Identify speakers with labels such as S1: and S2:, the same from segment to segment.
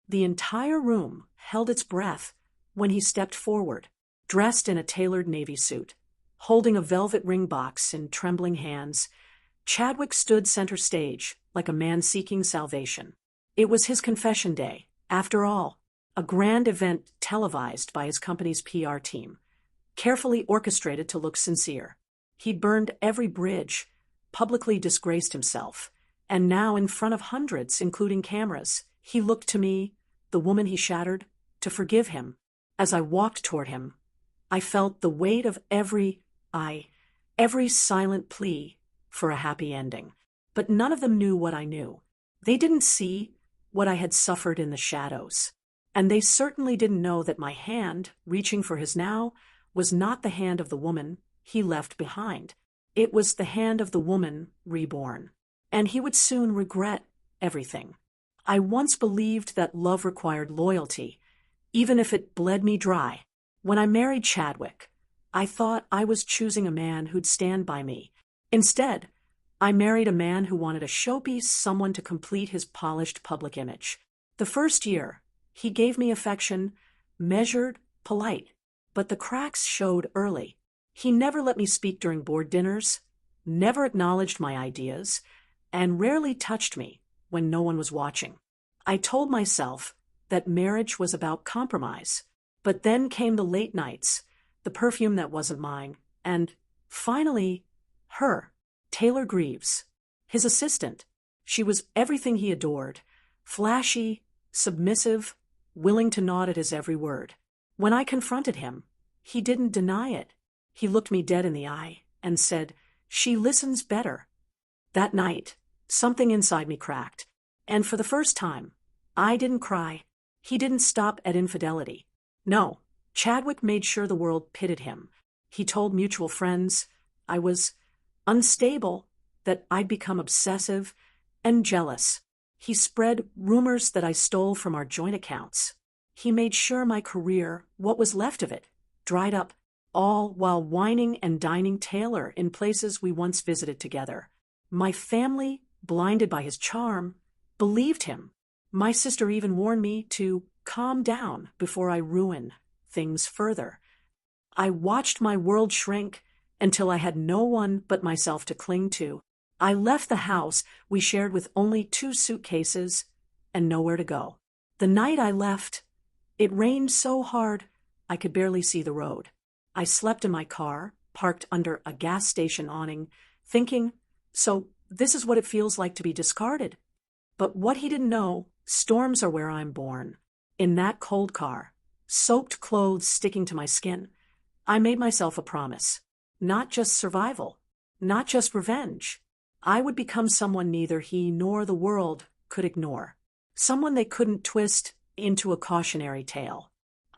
S1: The entire room held its breath when he stepped forward, dressed in a tailored navy suit. Holding a velvet ring box in trembling hands, Chadwick stood center stage like a man seeking salvation. It was his confession day, after all, a grand event televised by his company's PR team, carefully orchestrated to look sincere. He'd burned every bridge, publicly disgraced himself, and now in front of hundreds, including cameras, he looked to me, the woman he shattered, to forgive him. As I walked toward him, I felt the weight of every silent plea for a happy ending. But none of them knew what I knew. They didn't see what I had suffered in the shadows. And they certainly didn't know that my hand, reaching for his now, was not the hand of the woman he left behind. It was the hand of the woman reborn. And he would soon regret everything. I once believed that love required loyalty, even if it bled me dry. When I married Chadwick, I thought I was choosing a man who'd stand by me. Instead, I married a man who wanted a showpiece, someone to complete his polished public image. The first year, he gave me affection, measured, polite, but the cracks showed early. He never let me speak during board dinners, never acknowledged my ideas, and rarely touched me when no one was watching. I told myself that marriage was about compromise, but then came the late nights, the perfume that wasn't mine, and, finally, her, Taylor Greaves, his assistant. She was everything he adored, flashy, submissive, willing to nod at his every word. When I confronted him, he didn't deny it. He looked me dead in the eye and said, "She listens better." That night, something inside me cracked, and for the first time, I didn't cry. He didn't stop at infidelity. No, Chadwick made sure the world pitted him. He told mutual friends I was unstable, that I'd become obsessive and jealous. He spread rumors that I stole from our joint accounts. He made sure my career, what was left of it, dried up, all while whining and dining Taylor in places we once visited together. My family, blinded by his charm, believed him. My sister even warned me to calm down before I ruin things further. I watched my world shrink until I had no one but myself to cling to. I left the house we shared with only 2 suitcases and nowhere to go. The night I left, it rained so hard I could barely see the road. I slept in my car, parked under a gas station awning, thinking, so this is what it feels like to be discarded. But what he didn't know, storms are where I'm born. In that cold car, soaked clothes sticking to my skin, I made myself a promise. Not just survival, not just revenge. I would become someone neither he nor the world could ignore. Someone they couldn't twist into a cautionary tale.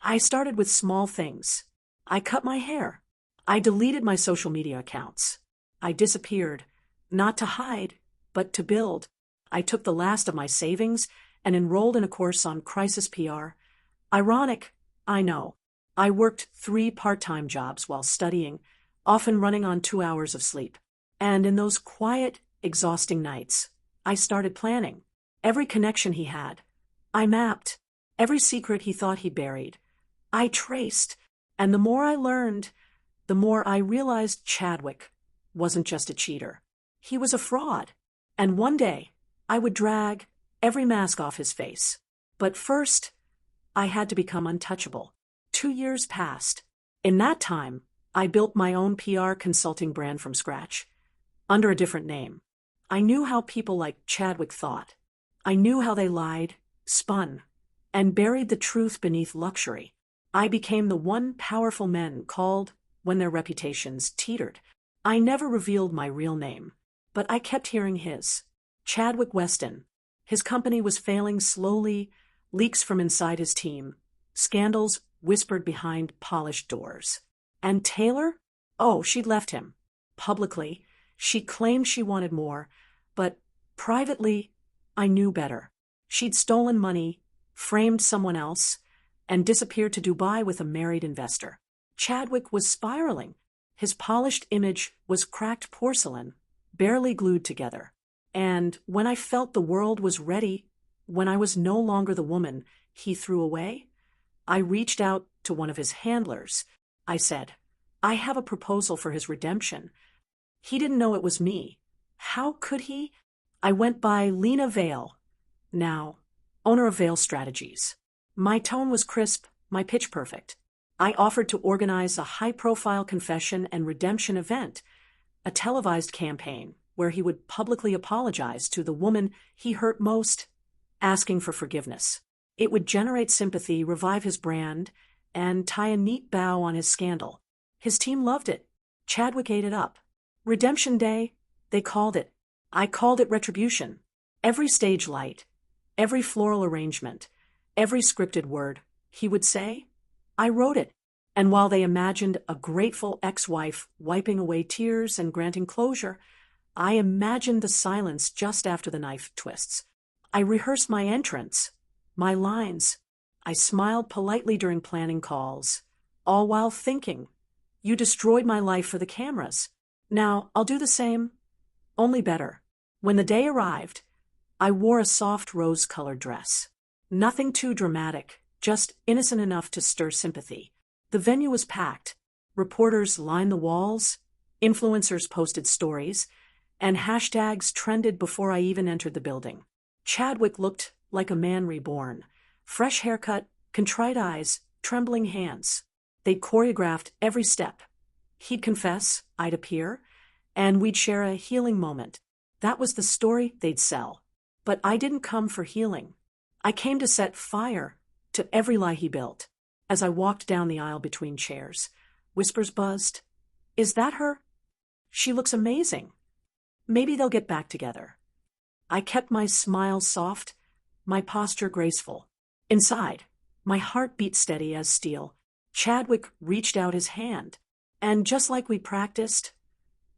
S1: I started with small things. I cut my hair. I deleted my social media accounts. I disappeared, not to hide, but to build. I took the last of my savings and enrolled in a course on crisis PR. Ironic, I know. I worked 3 part-time jobs while studying, often running on 2 hours of sleep. And in those quiet, exhausting nights, I started planning. Every connection he had, I mapped. Every secret he thought he buried, I traced. And the more I learned, the more I realized Chadwick wasn't just a cheater. He was a fraud. And one day, I would drag every mask off his face. But first, I had to become untouchable. 2 years passed. In that time, I built my own PR consulting brand from scratch, under a different name. I knew how people like Chadwick thought. I knew how they lied, spun, and buried the truth beneath luxury. I became the one powerful men called when their reputations teetered. I never revealed my real name, but I kept hearing his. Chadwick Weston. His company was failing slowly, leaks from inside his team, scandals whispered behind polished doors. And Taylor? Oh, she'd left him. Publicly, she claimed she wanted more, but privately, I knew better. She'd stolen money, framed someone else, and disappeared to Dubai with a married investor. Chadwick was spiraling. His polished image was cracked porcelain, barely glued together. And when I felt the world was ready, when I was no longer the woman he threw away, I reached out to one of his handlers. I said, I have a proposal for his redemption. He didn't know it was me. How could he? I went by Lena Vale, now owner of Vale Strategies. My tone was crisp, my pitch perfect. I offered to organize a high-profile confession and redemption event, a televised campaign where he would publicly apologize to the woman he hurt most, asking for forgiveness. It would generate sympathy, revive his brand, and tie a neat bow on his scandal. His team loved it. Chadwick ate it up. Redemption Day, they called it. I called it retribution. Every stage light, every floral arrangement, every scripted word, he would say, I wrote it. And while they imagined a grateful ex-wife wiping away tears and granting closure, I imagined the silence just after the knife twists. I rehearsed my entrance, my lines. I smiled politely during planning calls, all while thinking, you destroyed my life for the cameras. Now I'll do the same, only better. When the day arrived, I wore a soft rose-colored dress. Nothing too dramatic, just innocent enough to stir sympathy. The venue was packed. Reporters lined the walls, influencers posted stories, and hashtags trended before I even entered the building. Chadwick looked like a man reborn. Fresh haircut, contrite eyes, trembling hands. They'd choreographed every step. He'd confess, I'd appear, and we'd share a healing moment. That was the story they'd sell. But I didn't come for healing. I came to set fire to every lie he built. As I walked down the aisle between chairs, whispers buzzed. Is that her? She looks amazing. Maybe they'll get back together. I kept my smile soft, my posture graceful. Inside, my heart beat steady as steel. Chadwick reached out his hand, and just like we practiced,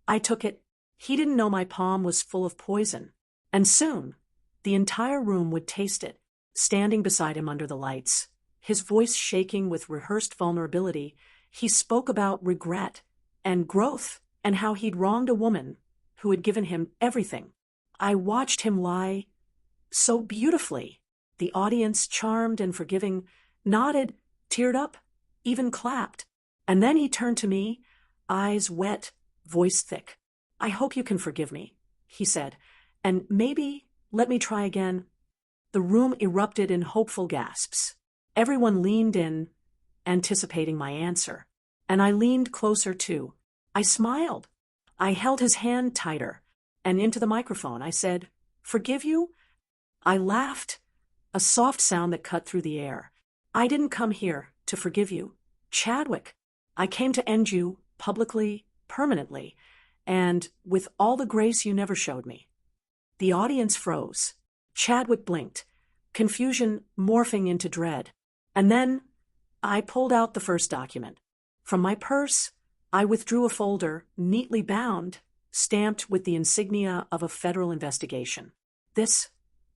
S1: I took it. He didn't know my palm was full of poison, and soon, the entire room would taste it. Standing beside him under the lights, his voice shaking with rehearsed vulnerability, he spoke about regret and growth and how he'd wronged a woman who had given him everything. I watched him lie so beautifully. The audience, charmed and forgiving, nodded, teared up, even clapped. And then he turned to me, eyes wet, voice thick. I hope you can forgive me, he said, and maybe let me try again. The room erupted in hopeful gasps. Everyone leaned in, anticipating my answer. And I leaned closer too. I smiled. I held his hand tighter, and into the microphone I said, forgive you? I laughed, a soft sound that cut through the air. I didn't come here to forgive you, Chadwick. I came to end you publicly, permanently, and with all the grace you never showed me. The audience froze. Chadwick blinked, confusion morphing into dread. And then I pulled out the first document. From my purse, I withdrew a folder, neatly bound, stamped with the insignia of a federal investigation. This,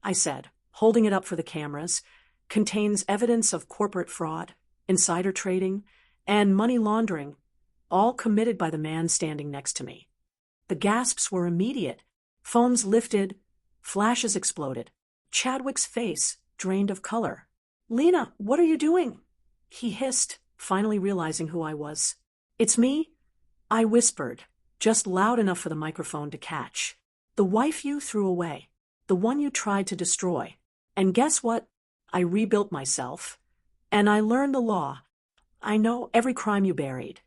S1: I said, holding it up for the cameras, contains evidence of corporate fraud, insider trading, and money laundering, all committed by the man standing next to me. The gasps were immediate. Phones lifted, flashes exploded. Chadwick's face drained of color. Lena, what are you doing? He hissed, finally realizing who I was. It's me, I whispered, just loud enough for the microphone to catch. The wife you threw away, the one you tried to destroy. And guess what? I rebuilt myself, and I learned the law. I know every crime you buried.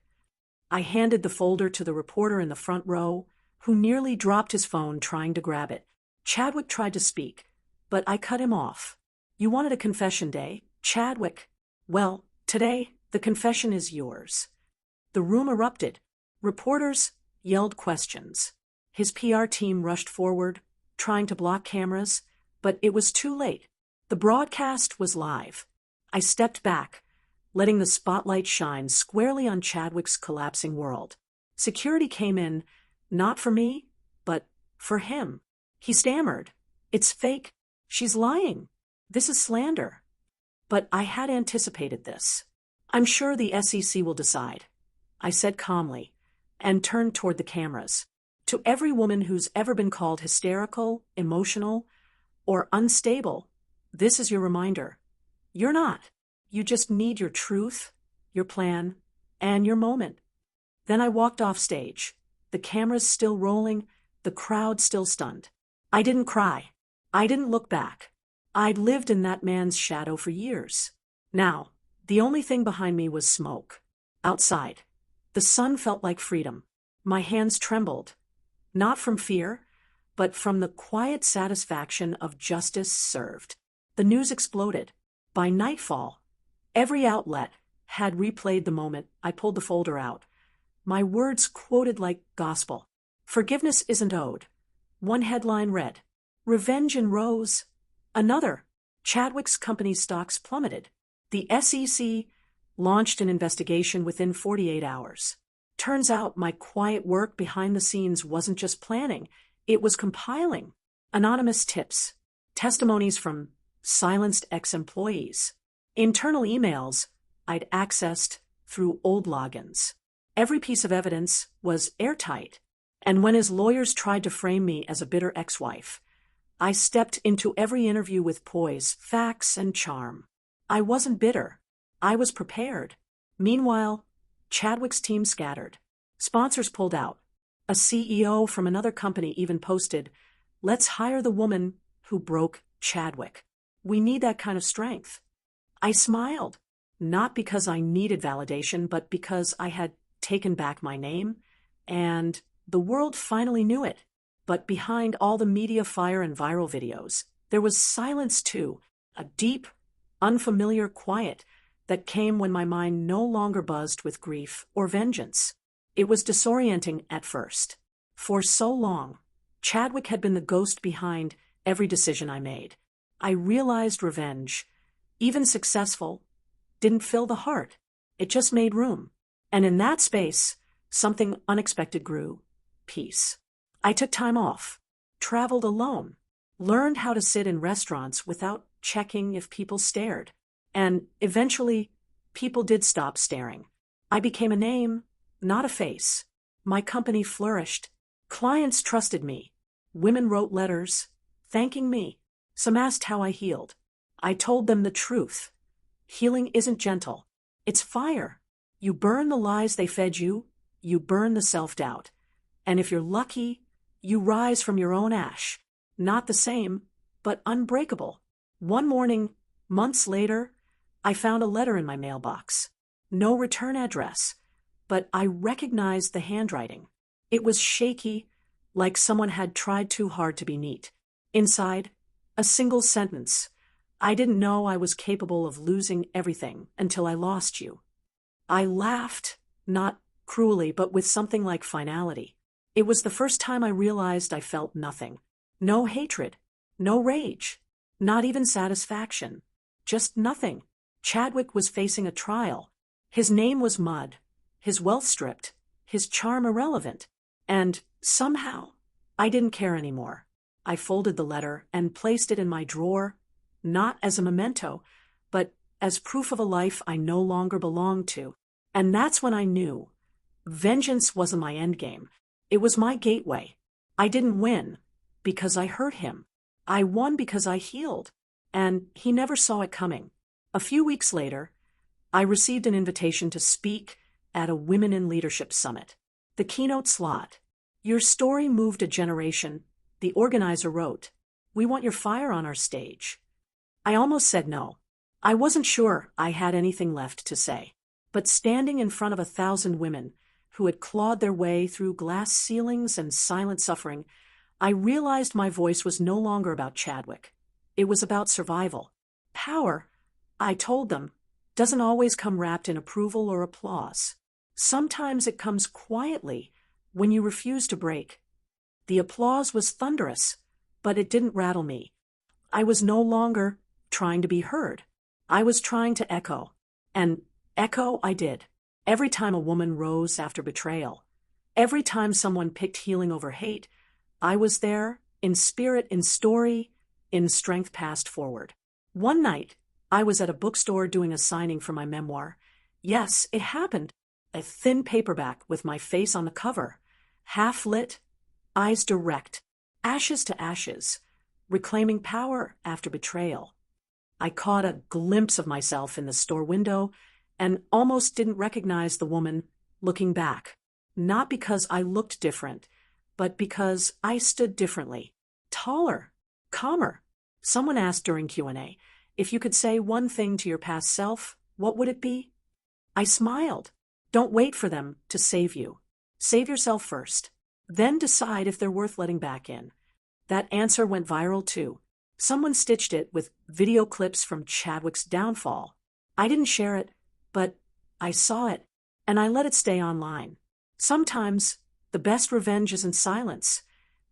S1: I handed the folder to the reporter in the front row, who nearly dropped his phone trying to grab it. Chadwick tried to speak, but I cut him off. You wanted a confession day, Chadwick. Well, today, the confession is yours. The room erupted. Reporters yelled questions. His PR team rushed forward, trying to block cameras, but it was too late. The broadcast was live. I stepped back, letting the spotlight shine squarely on Chadwick's collapsing world. Security came in, not for me, but for him. He stammered. It's fake. She's lying. This is slander. But I had anticipated this. I'm sure the SEC will decide, I said calmly, and turned toward the cameras. To every woman who's ever been called hysterical, emotional, or unstable, This is your reminder. You're not. You just need your truth, your plan, and your moment. Then I walked off stage. The cameras still rolling, the crowd still stunned. I didn't cry. I didn't look back. I'd lived in that man's shadow for years. Now, the only thing behind me was smoke. Outside, the sun felt like freedom. My hands trembled, not from fear, but from the quiet satisfaction of justice served. The news exploded. By nightfall, every outlet had replayed the moment I pulled the folder out. My words quoted like gospel. Forgiveness isn't owed. One headline read, "Revenge in Rose." Another, "Chadwick's company stocks plummeted." The SEC launched an investigation within 48 hours. Turns out my quiet work behind the scenes wasn't just planning, it was compiling. Anonymous tips, testimonies from silenced ex-employees, internal emails I'd accessed through old logins. Every piece of evidence was airtight, and when his lawyers tried to frame me as a bitter ex-wife, I stepped into every interview with poise, facts, and charm. I wasn't bitter. I was prepared. Meanwhile, Chadwick's team scattered. Sponsors pulled out. A CEO from another company even posted, "Let's hire the woman who broke Chadwick. We need that kind of strength." I smiled, not because I needed validation, but because I had taken back my name, and the world finally knew it. But behind all the media fire and viral videos, there was silence too, a deep, unfamiliar quiet that came when my mind no longer buzzed with grief or vengeance. It was disorienting at first. For so long, Chadwick had been the ghost behind every decision I made. I realized revenge, even successful, didn't fill the heart. It just made room. And in that space, something unexpected grew: peace. I took time off, traveled alone, learned how to sit in restaurants without checking if people stared. And eventually, people did stop staring. I became a name, not a face. My company flourished. Clients trusted me. Women wrote letters, thanking me. Some asked how I healed. I told them the truth. Healing isn't gentle. It's fire. You burn the lies they fed you, you burn the self-doubt. And if you're lucky, you rise from your own ash. Not the same, but unbreakable. One morning, months later, I found a letter in my mailbox. No return address, but I recognized the handwriting. It was shaky, like someone had tried too hard to be neat. Inside, a single sentence: "I didn't know I was capable of losing everything until I lost you." I laughed, not cruelly, but with something like finality. It was the first time I realized I felt nothing. No hatred, no rage, not even satisfaction. Just nothing. Chadwick was facing a trial. His name was mud, his wealth stripped, his charm irrelevant. And somehow, I didn't care anymore. I folded the letter and placed it in my drawer, not as a memento, but as proof of a life I no longer belonged to. And that's when I knew vengeance wasn't my endgame. It was my gateway. I didn't win because I hurt him. I won because I healed, and he never saw it coming. A few weeks later, I received an invitation to speak at a Women in Leadership Summit. The keynote slot: "Your story moved a generation." The organizer wrote, "We want your fire on our stage." I almost said no. I wasn't sure I had anything left to say. But standing in front of 1,000 women who had clawed their way through glass ceilings and silent suffering, I realized my voice was no longer about Chadwick. It was about survival. Power, I told them, doesn't always come wrapped in approval or applause. Sometimes it comes quietly when you refuse to break. The applause was thunderous, but it didn't rattle me. I was no longer trying to be heard. I was trying to echo. And echo I did. Every time a woman rose after betrayal, every time someone picked healing over hate, I was there, in spirit, in story, in strength passed forward. One night, I was at a bookstore doing a signing for my memoir. Yes, it happened. A thin paperback with my face on the cover, half lit, eyes direct, ashes to ashes, reclaiming power after betrayal. I caught a glimpse of myself in the store window and almost didn't recognize the woman looking back. Not because I looked different, but because I stood differently. Taller, calmer. Someone asked during Q&A, if you could say one thing to your past self, what would it be? I smiled. Don't wait for them to save you. Save yourself first. Then decide if they're worth letting back in. That answer went viral too. Someone stitched it with video clips from Chadwick's downfall. I didn't share it, but I saw it, and I let it stay online. Sometimes, the best revenge isn't silence.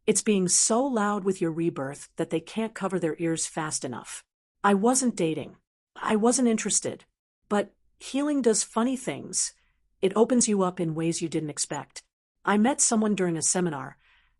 S1: It's being so loud with your rebirth that they can't cover their ears fast enough. I wasn't dating. I wasn't interested. But healing does funny things. It opens you up in ways you didn't expect. I met someone during a seminar,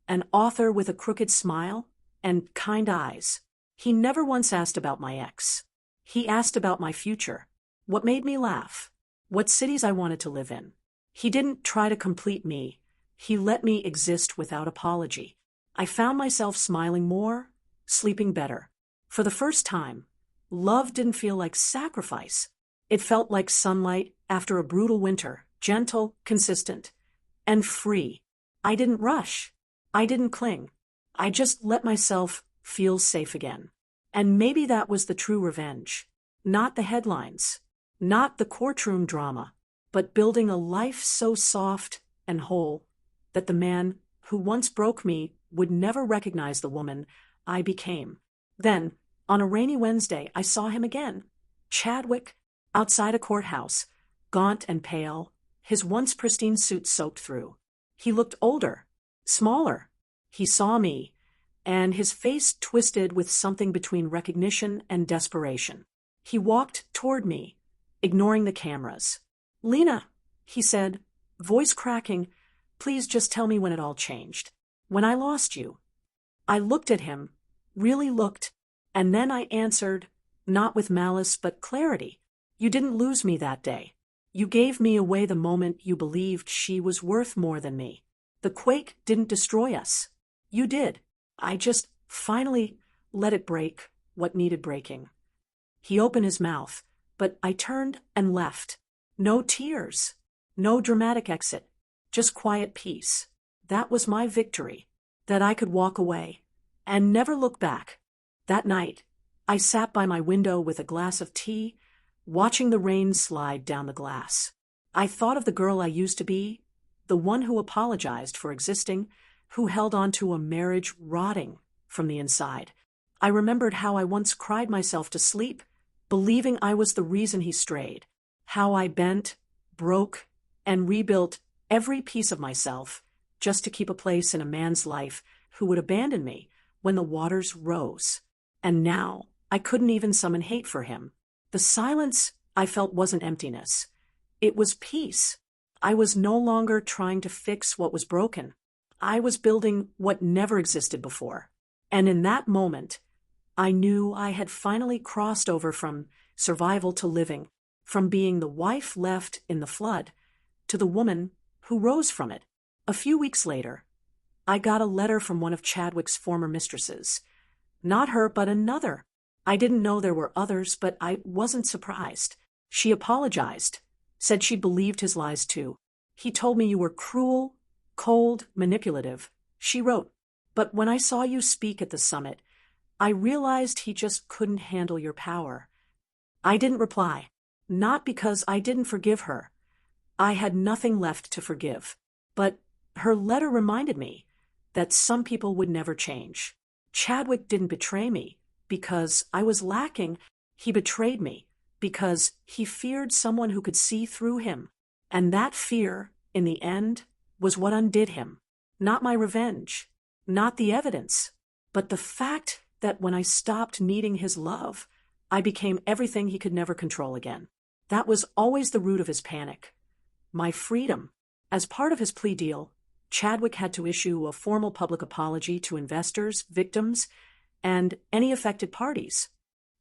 S1: an author with a crooked smile and kind eyes. He never once asked about my ex. He asked about my future, what made me laugh, what cities I wanted to live in. He didn't try to complete me. He let me exist without apology. I found myself smiling more, sleeping better. For the first time, love didn't feel like sacrifice. It felt like sunlight after a brutal winter, gentle, consistent, and free. I didn't rush. I didn't cling. I just let myself feel safe again. And maybe that was the true revenge. Not the headlines, not the courtroom drama, but building a life so soft and whole that the man who once broke me would never recognize the woman I became. Then, on a rainy Wednesday, I saw him again. Chadwick, outside a courthouse, gaunt and pale, his once pristine suit soaked through. He looked older, smaller. He saw me, and his face twisted with something between recognition and desperation. He walked toward me, ignoring the cameras. "Lena," he said, voice cracking, "please just tell me when it all changed. When I lost you." I looked at him, really looked, and then I answered, not with malice but clarity. "You didn't lose me that day. You gave me away the moment you believed she was worth more than me. The quake didn't destroy us. You did. I just finally let it break what needed breaking." He opened his mouth, but I turned and left. No tears, no dramatic exit, just quiet peace. That was my victory, that I could walk away and never look back. That night, I sat by my window with a glass of tea, watching the rain slide down the glass. I thought of the girl I used to be, the one who apologized for existing, who held on to a marriage rotting from the inside. I remembered how I once cried myself to sleep, believing I was the reason he strayed. How I bent, broke, and rebuilt every piece of myself just to keep a place in a man's life who would abandon me when the waters rose. And now I couldn't even summon hate for him. The silence I felt wasn't emptiness. It was peace. I was no longer trying to fix what was broken. I was building what never existed before. And in that moment, I knew I had finally crossed over from survival to living, from being the wife left in the flood to the woman who rose from it. A few weeks later, I got a letter from one of Chadwick's former mistresses. Not her, but another. I didn't know there were others, but I wasn't surprised. She apologized, said she believed his lies too. "He told me you were cruel, cold, manipulative," she wrote. "But when I saw you speak at the summit, I realized he just couldn't handle your power." I didn't reply, not because I didn't forgive her. I had nothing left to forgive. But her letter reminded me that some people would never change. Chadwick didn't betray me because I was lacking. He betrayed me because he feared someone who could see through him. And that fear, in the end, was what undid him. Not my revenge, not the evidence, but the fact that when I stopped needing his love, I became everything he could never control again. That was always the root of his panic. My freedom. As part of his plea deal, Chadwick had to issue a formal public apology to investors, victims, and any affected parties.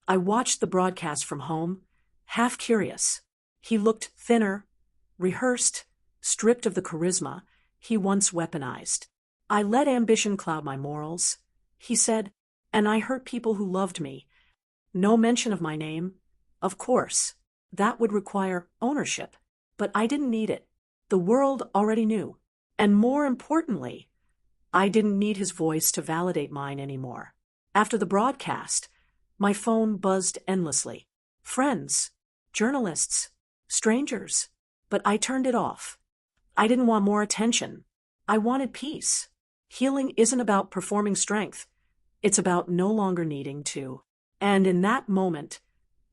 S1: I watched the broadcast from home, half curious. He looked thinner, rehearsed, stripped of the charisma he once weaponized. "I let ambition cloud my morals," he said, "and I hurt people who loved me. No mention of my name. Of course, that would require ownership, but I didn't need it. The world already knew. And more importantly, I didn't need his voice to validate mine anymore. After the broadcast, my phone buzzed endlessly. Friends, journalists, strangers. But I turned it off. I didn't want more attention. I wanted peace. Healing isn't about performing strength. It's about no longer needing to. And in that moment,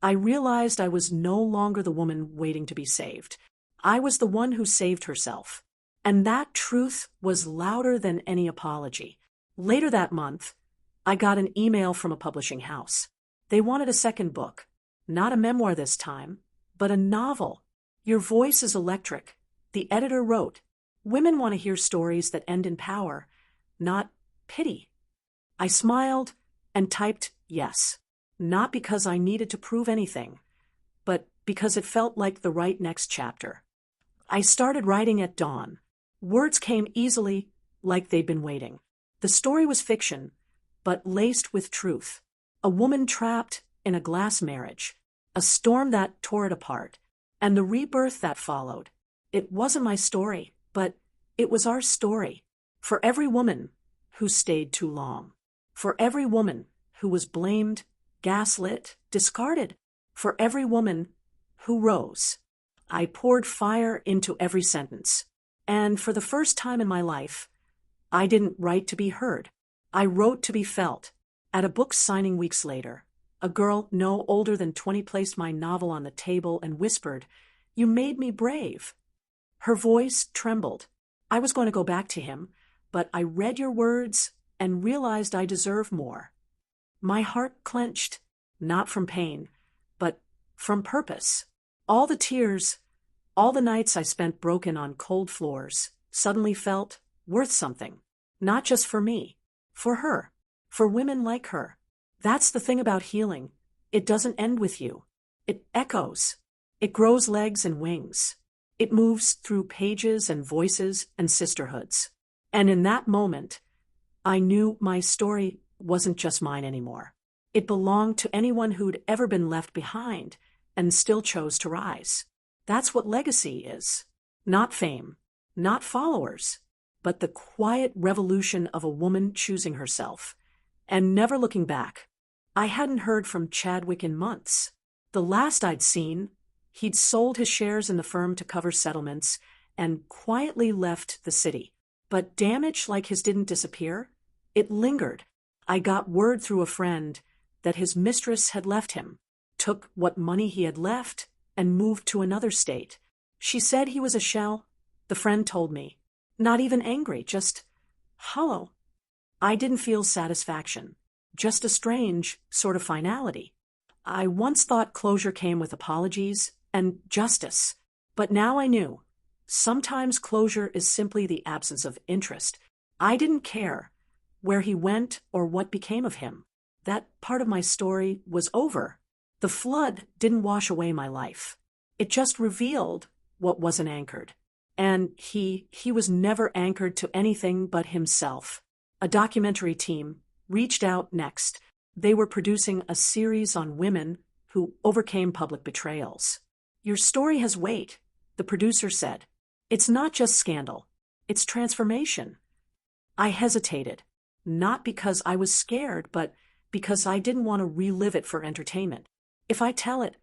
S1: I realized I was no longer the woman waiting to be saved. I was the one who saved herself. And that truth was louder than any apology. Later that month, I got an email from a publishing house. They wanted a second book. Not a memoir this time, but a novel. Your voice is electric. The editor wrote, women want to hear stories that end in power, not pity. I smiled and typed yes, not because I needed to prove anything, but because it felt like the right next chapter. I started writing at dawn. Words came easily, like they'd been waiting. The story was fiction, but laced with truth. A woman trapped in a glass marriage, a storm that tore it apart, and the rebirth that followed. It wasn't my story, but it was our story. For every woman who stayed too long. For every woman who was blamed, gaslit, discarded. For every woman who rose. I poured fire into every sentence. And for the first time in my life, I didn't write to be heard. I wrote to be felt. At a book signing weeks later, a girl no older than 20 placed my novel on the table and whispered, "You made me brave." Her voice trembled. I was going to go back to him, but I read your words and realized I deserve more. My heart clenched, not from pain, but from purpose. All the tears, all the nights I spent broken on cold floors, suddenly felt worth something. Not just for me, for her, for women like her. That's the thing about healing. It doesn't end with you. It echoes. It grows legs and wings. It moves through pages and voices and sisterhoods. And in that moment, I knew my story wasn't just mine anymore. It belonged to anyone who'd ever been left behind and still chose to rise. That's what legacy is. Not fame, not followers, but the quiet revolution of a woman choosing herself and never looking back. I hadn't heard from Chadwick in months. The last I'd seen, he'd sold his shares in the firm to cover settlements and quietly left the city. But damage like his didn't disappear. It lingered. I got word through a friend that his mistress had left him, took what money he had left, and moved to another state. She said he was a shell, the friend told me. Not even angry, just hollow. I didn't feel satisfaction, just a strange sort of finality. I once thought closure came with apologies and justice, but now I knew. Sometimes closure is simply the absence of interest. I didn't care where he went or what became of him. That part of my story was over. The flood didn't wash away my life. It just revealed what wasn't anchored. And he was never anchored to anything but himself. A documentary team reached out next. They were producing a series on women who overcame public betrayals. Your story has weight, the producer said. It's not just scandal, it's transformation. I hesitated, not because I was scared, but because I didn't want to relive it for entertainment. If I tell it,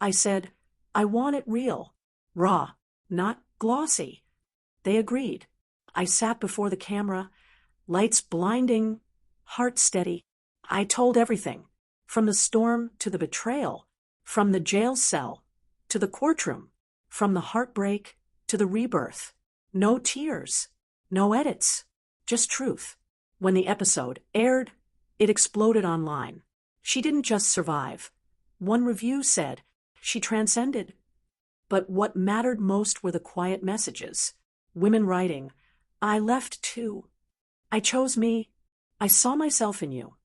S1: I said, I want it real, raw, not glossy. They agreed. I sat before the camera, lights blinding, heart steady. I told everything, from the storm to the betrayal, from the jail cell to the courtroom, from the heartbreak to the rebirth. No tears, no edits, just truth. When the episode aired, it exploded online. She didn't just survive. One review said she transcended. But what mattered most were the quiet messages. Women writing, I left too. I chose me. I saw myself in you.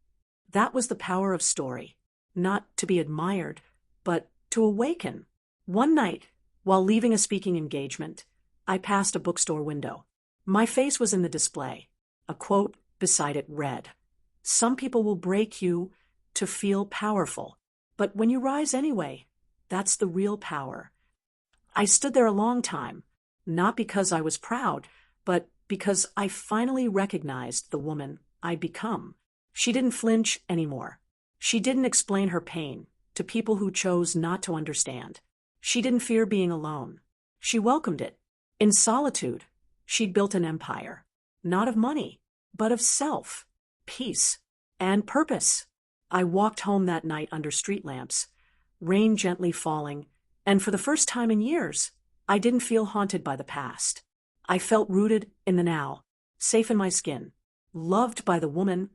S1: That was the power of story. Not to be admired, but to awaken. One night, while leaving a speaking engagement, I passed a bookstore window. My face was in the display. A quote beside it read, "Some people will break you to feel powerful." But when you rise anyway, that's the real power. I stood there a long time, not because I was proud, but because I finally recognized the woman I'd become. She didn't flinch anymore. She didn't explain her pain to people who chose not to understand. She didn't fear being alone. She welcomed it. In solitude, she'd built an empire, not of money, but of self, peace, and purpose. I walked home that night under street lamps, rain gently falling, and for the first time in years, I didn't feel haunted by the past. I felt rooted in the now, safe in my skin, loved by the woman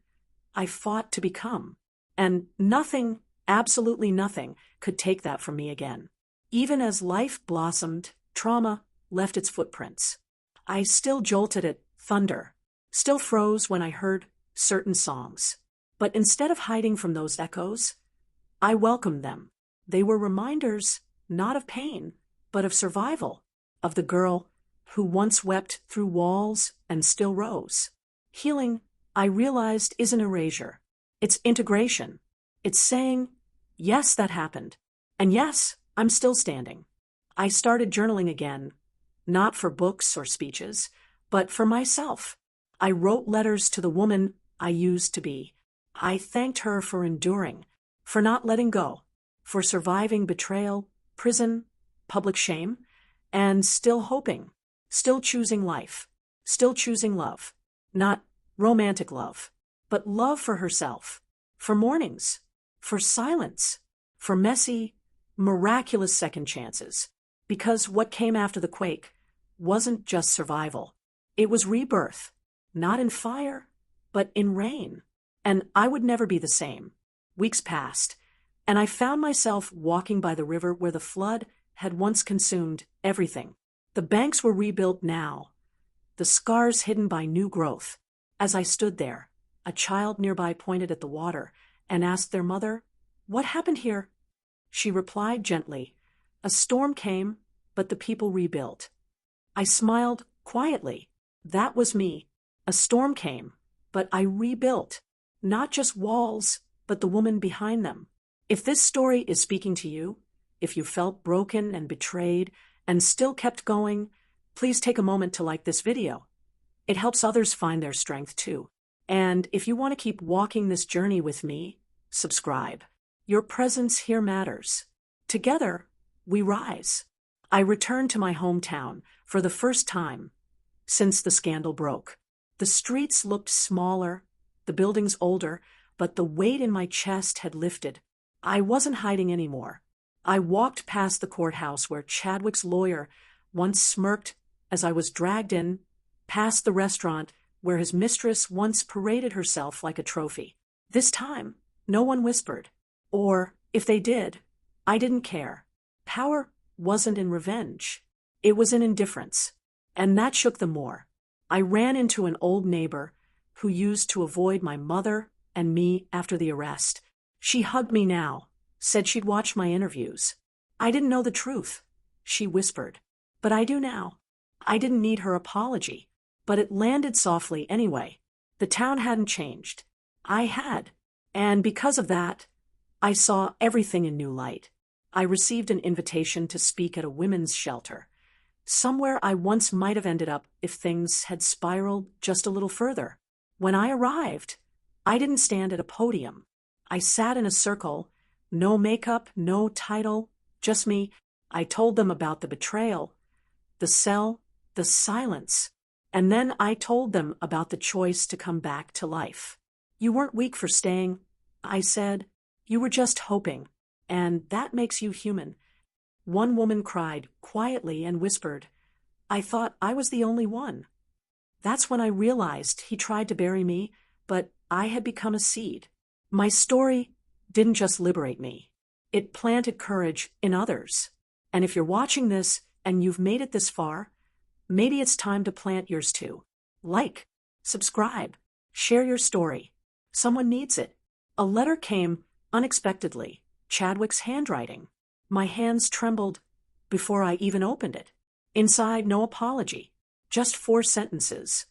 S1: I fought to become. And nothing, absolutely nothing, could take that from me again. Even as life blossomed, trauma left its footprints. I still jolted at thunder, still froze when I heard certain songs. But instead of hiding from those echoes, I welcomed them. They were reminders not of pain, but of survival, of the girl who once wept through walls and still rose. Healing, I realized, isn't erasure. It's integration. It's saying, yes, that happened. And yes, I'm still standing. I started journaling again, not for books or speeches, but for myself. I wrote letters to the woman I used to be. I thanked her for enduring, for not letting go, for surviving betrayal, prison, public shame, and still hoping, still choosing life, still choosing love. Not romantic love, but love for herself, for mornings, for silence, for messy, miraculous second chances. Because what came after the quake wasn't just survival. It was rebirth, not in fire, but in rain. And I would never be the same. Weeks passed, and I found myself walking by the river where the flood had once consumed everything. The banks were rebuilt now, the scars hidden by new growth. As I stood there, a child nearby pointed at the water and asked their mother, "What happened here?" She replied gently, "A storm came, but the people rebuilt." I smiled quietly. That was me. A storm came, but I rebuilt. Not just walls, but the woman behind them. If this story is speaking to you, if you felt broken and betrayed and still kept going, please take a moment to like this video. It helps others find their strength too. And if you want to keep walking this journey with me, subscribe. Your presence here matters. Together, we rise. I returned to my hometown for the first time since the scandal broke. The streets looked smaller, the buildings older, but the weight in my chest had lifted. I wasn't hiding anymore. I walked past the courthouse where Chadwick's lawyer once smirked as I was dragged in, past the restaurant where his mistress once paraded herself like a trophy. This time, no one whispered. Or, if they did, I didn't care. Power wasn't in revenge. It was in indifference. And that shook them more. I ran into an old neighbor who used to avoid my mother and me after the arrest. She hugged me now, said she'd watch my interviews. I didn't know the truth, she whispered. But I do now. I didn't need her apology, but it landed softly anyway. The town hadn't changed. I had. And because of that, I saw everything in new light. I received an invitation to speak at a women's shelter, somewhere I once might have ended up if things had spiraled just a little further. When I arrived, I didn't stand at a podium. I sat in a circle, no makeup, no title, just me. I told them about the betrayal, the cell, the silence, and then I told them about the choice to come back to life. You weren't weak for staying, I said. You were just hoping, and that makes you human. One woman cried quietly and whispered, "I thought I was the only one." That's when I realized he tried to bury me, but I had become a seed. My story didn't just liberate me. It planted courage in others. And if you're watching this and you've made it this far, maybe it's time to plant yours too. Like, subscribe, share your story. Someone needs it. A letter came unexpectedly, Chadwick's handwriting. My hands trembled before I even opened it. Inside, no apology, just 4 sentences.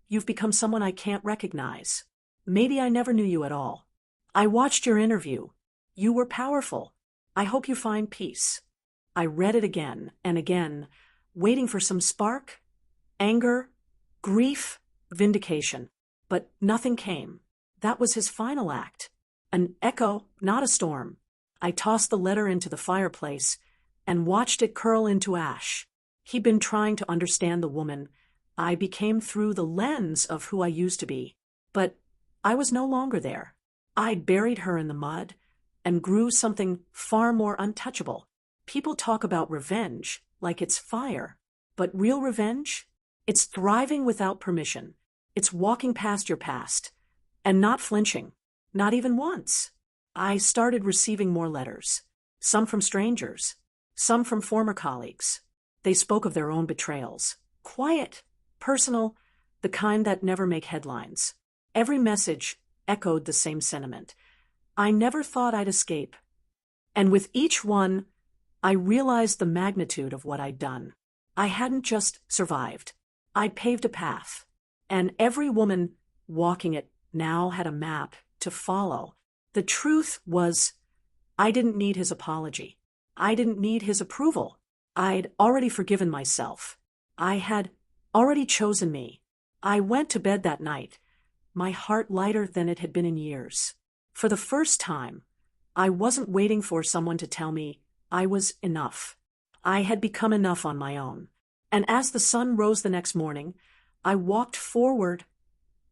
S1: You've become someone I can't recognize. Maybe I never knew you at all. I watched your interview. You were powerful. I hope you find peace. I read it again and again, waiting for some spark, anger, grief, vindication. But nothing came. That was his final act. An echo, not a storm. I tossed the letter into the fireplace and watched it curl into ash. He'd been trying to understand the woman I became through the lens of who I used to be. But I was no longer there. I'd buried her in the mud and grew something far more untouchable. People talk about revenge like it's fire. But real revenge? It's thriving without permission. It's walking past your past and not flinching, not even once. I started receiving more letters, some from strangers, some from former colleagues. They spoke of their own betrayals. Quiet, personal, the kind that never make headlines. Every message echoed the same sentiment. I never thought I'd escape. And with each one, I realized the magnitude of what I'd done. I hadn't just survived. I'd paved a path. And every woman walking it now had a map to follow. The truth was, I didn't need his apology. I didn't need his approval. I'd already forgiven myself. I had already chosen me. I went to bed that night, my heart lighter than it had been in years. For the first time, I wasn't waiting for someone to tell me I was enough. I had become enough on my own. And as the sun rose the next morning, I walked forward,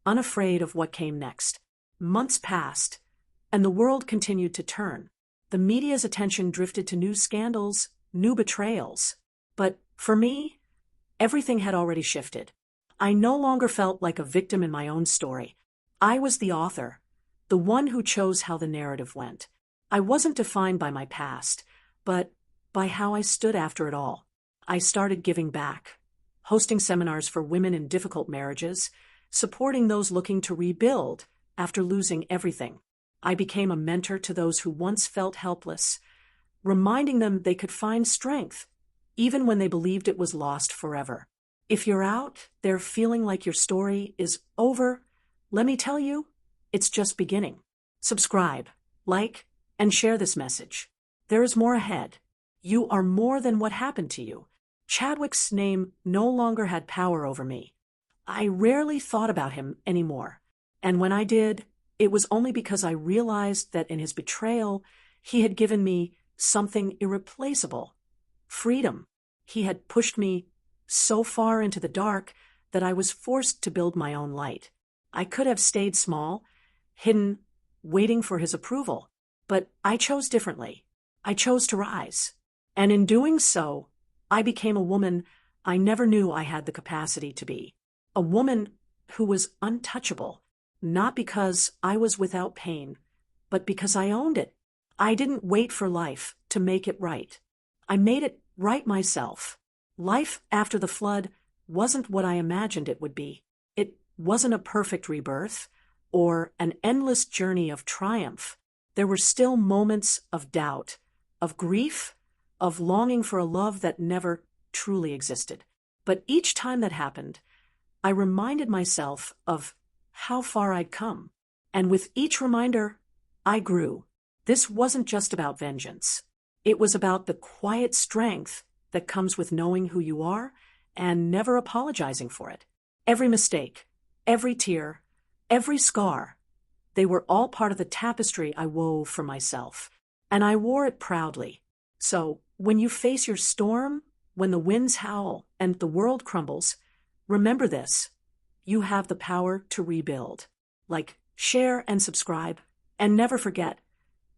S1: unafraid of what came next. Months passed, and the world continued to turn. The media's attention drifted to new scandals, new betrayals. But for me, everything had already shifted. I no longer felt like a victim in my own story. I was the author, the one who chose how the narrative went. I wasn't defined by my past, but by how I stood after it all. I started giving back, hosting seminars for women in difficult marriages, supporting those looking to rebuild after losing everything. I became a mentor to those who once felt helpless, reminding them they could find strength, even when they believed it was lost forever. If you're out there feeling like your story is over, let me tell you, it's just beginning. Subscribe, like, and share this message. There is more ahead. You are more than what happened to you. Chadwick's name no longer had power over me. I rarely thought about him anymore. And when I did, it was only because I realized that in his betrayal, he had given me something irreplaceable. Freedom. He had pushed me so far into the dark that I was forced to build my own light. I could have stayed small, hidden, waiting for his approval. But I chose differently. I chose to rise. And in doing so, I became a woman I never knew I had the capacity to be. A woman who was untouchable, not because I was without pain, but because I owned it. I didn't wait for life to make it right. I made it right myself. Life after the flood wasn't what I imagined it would be. It wasn't a perfect rebirth or an endless journey of triumph. There were still moments of doubt, of grief, of longing for a love that never truly existed. But each time that happened, I reminded myself of how far I'd come. And with each reminder, I grew. This wasn't just about vengeance. It was about the quiet strength that comes with knowing who you are and never apologizing for it. Every mistake, every tear, every scar, they were all part of the tapestry I wove for myself. And I wore it proudly. So, when you face your storm, when the winds howl and the world crumbles, remember this. You have the power to rebuild. Like, share and subscribe, and never forget,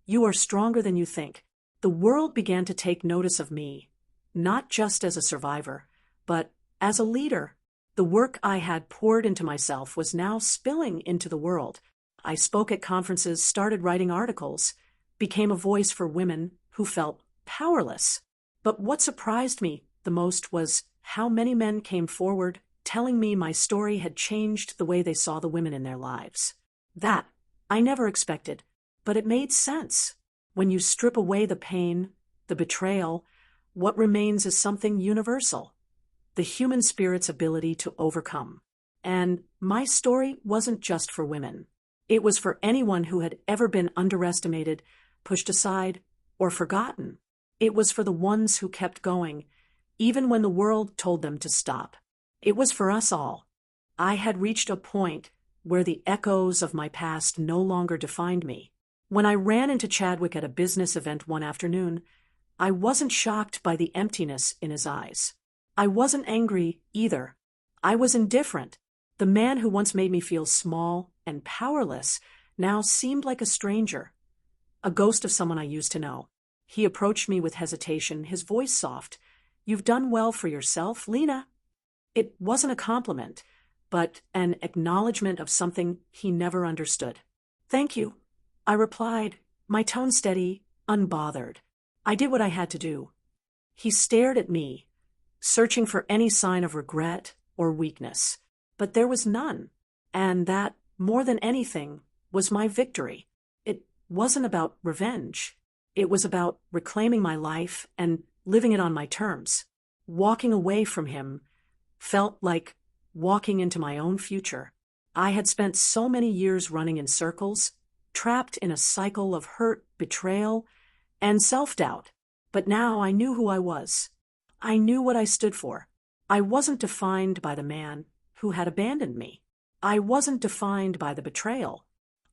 S1: you are stronger than you think. The world began to take notice of me, not just as a survivor, but as a leader. The work I had poured into myself was now spilling into the world. I spoke at conferences, started writing articles, became a voice for women who felt powerless. But what surprised me the most was how many men came forward telling me my story had changed the way they saw the women in their lives. That I never expected, but it made sense. When you strip away the pain, the betrayal, what remains is something universal, the human spirit's ability to overcome. And my story wasn't just for women. It was for anyone who had ever been underestimated, pushed aside, or forgotten. It was for the ones who kept going, even when the world told them to stop. It was for us all. I had reached a point where the echoes of my past no longer defined me. When I ran into Chadwick at a business event one afternoon, I wasn't shocked by the emptiness in his eyes. I wasn't angry either. I was indifferent. The man who once made me feel small and powerless now seemed like a stranger, a ghost of someone I used to know. He approached me with hesitation, his voice soft. "You've done well for yourself, Lena." It wasn't a compliment, but an acknowledgement of something he never understood. "Thank you," I replied, my tone steady, unbothered. I did what I had to do. He stared at me, searching for any sign of regret or weakness, but there was none, and that, more than anything, was my victory. It wasn't about revenge. It was about reclaiming my life and living it on my terms. Walking away from him felt like walking into my own future. I had spent so many years running in circles, trapped in a cycle of hurt, betrayal, and self-doubt. But now I knew who I was. I knew what I stood for. I wasn't defined by the man who had abandoned me. I wasn't defined by the betrayal.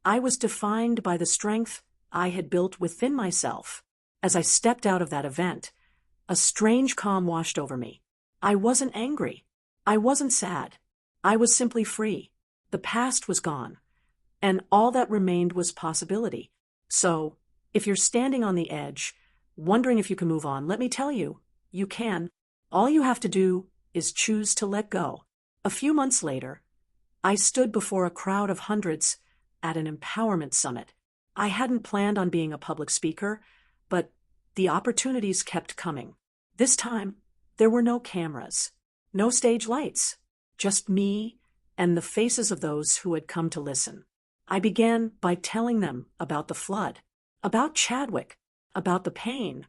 S1: I was defined by the strength I had built within myself. As I stepped out of that event, a strange calm washed over me. I wasn't angry. I wasn't sad. I was simply free. The past was gone, and all that remained was possibility. So, if you're standing on the edge, wondering if you can move on, let me tell you, you can. All you have to do is choose to let go. A few months later, I stood before a crowd of hundreds at an empowerment summit. I hadn't planned on being a public speaker, but the opportunities kept coming. This time, there were no cameras, no stage lights, just me and the faces of those who had come to listen. I began by telling them about the flood, about Chadwick, about the pain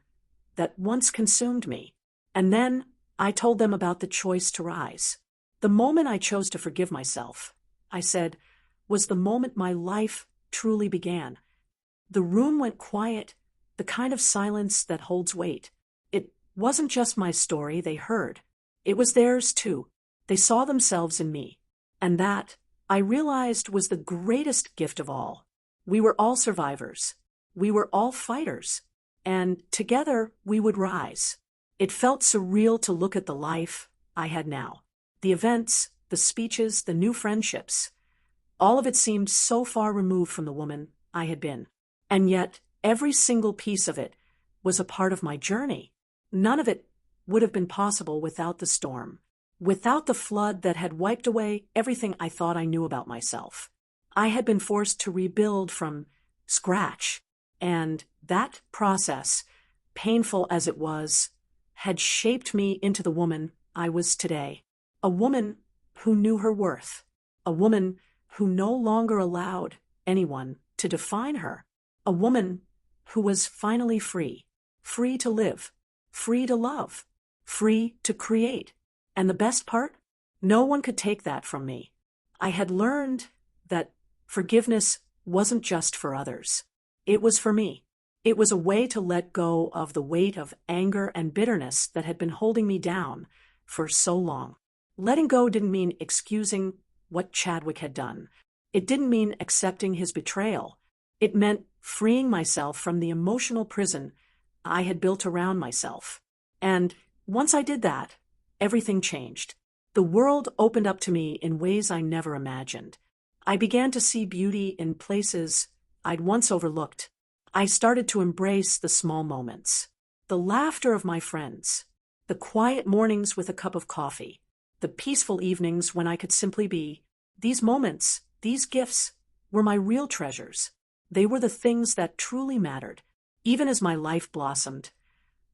S1: that once consumed me. And then I told them about the choice to rise. The moment I chose to forgive myself, I said, was the moment my life truly began. The room went quiet, the kind of silence that holds weight. It wasn't just my story they heard. It was theirs too. They saw themselves in me. And that, I realized, was the greatest gift of all. We were all survivors. We were all fighters. And together we would rise. It felt surreal to look at the life I had now. The events, the speeches, the new friendships. All of it seemed so far removed from the woman I had been. And yet, every single piece of it was a part of my journey. None of it would have been possible without the storm, without the flood that had wiped away everything I thought I knew about myself. I had been forced to rebuild from scratch, and that process, painful as it was, had shaped me into the woman I was today. A woman who knew her worth. A woman who no longer allowed anyone to define her. A woman who was finally free. Free to live. Free to love. Free to create. And the best part? No one could take that from me. I had learned that forgiveness wasn't just for others. It was for me. It was a way to let go of the weight of anger and bitterness that had been holding me down for so long. Letting go didn't mean excusing what Chadwick had done. It didn't mean accepting his betrayal. It meant freeing myself from the emotional prison I had built around myself. And once I did that, everything changed. The world opened up to me in ways I never imagined. I began to see beauty in places I'd once overlooked. I started to embrace the small moments. The laughter of my friends. The quiet mornings with a cup of coffee. The peaceful evenings when I could simply be. These moments, these gifts, were my real treasures. They were the things that truly mattered. Even as my life blossomed,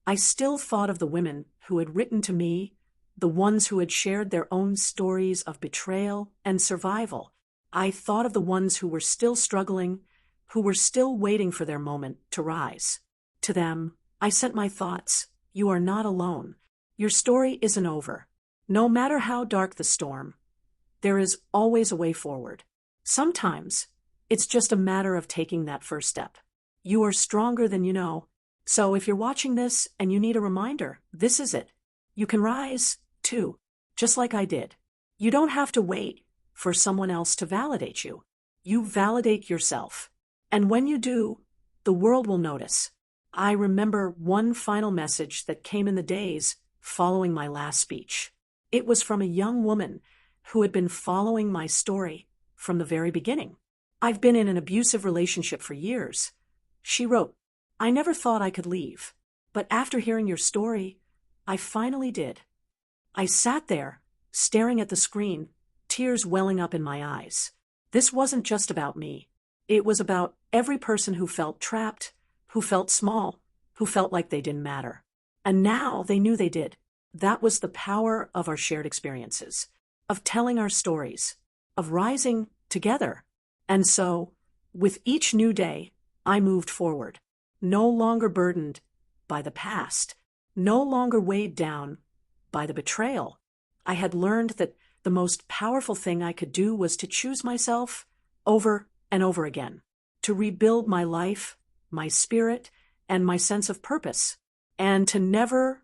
S1: I still thought of the women who had written to me, the ones who had shared their own stories of betrayal and survival. I thought of the ones who were still struggling, who were still waiting for their moment to rise. To them, I sent my thoughts. You are not alone. Your story isn't over. No matter how dark the storm, there is always a way forward. Sometimes, it's just a matter of taking that first step. You are stronger than you know. So if you're watching this and you need a reminder, this is it. You can rise, too, just like I did. You don't have to wait for someone else to validate you. You validate yourself. And when you do, the world will notice. I remember one final message that came in the days following my last speech. It was from a young woman who had been following my story from the very beginning. I've been in an abusive relationship for years. She wrote, I never thought I could leave, but after hearing your story, I finally did. I sat there, staring at the screen, tears welling up in my eyes. This wasn't just about me. It was about every person who felt trapped, who felt small, who felt like they didn't matter. And now they knew they did. That was the power of our shared experiences, of telling our stories, of rising together. And so, with each new day, I moved forward, no longer burdened by the past, no longer weighed down by the betrayal. I had learned that the most powerful thing I could do was to choose myself over and over again, to rebuild my life, my spirit, and my sense of purpose, and to never,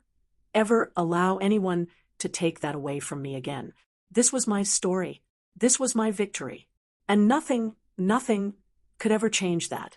S1: ever allow anyone to take that away from me again. This was my story. This was my victory. And nothing could ever change that.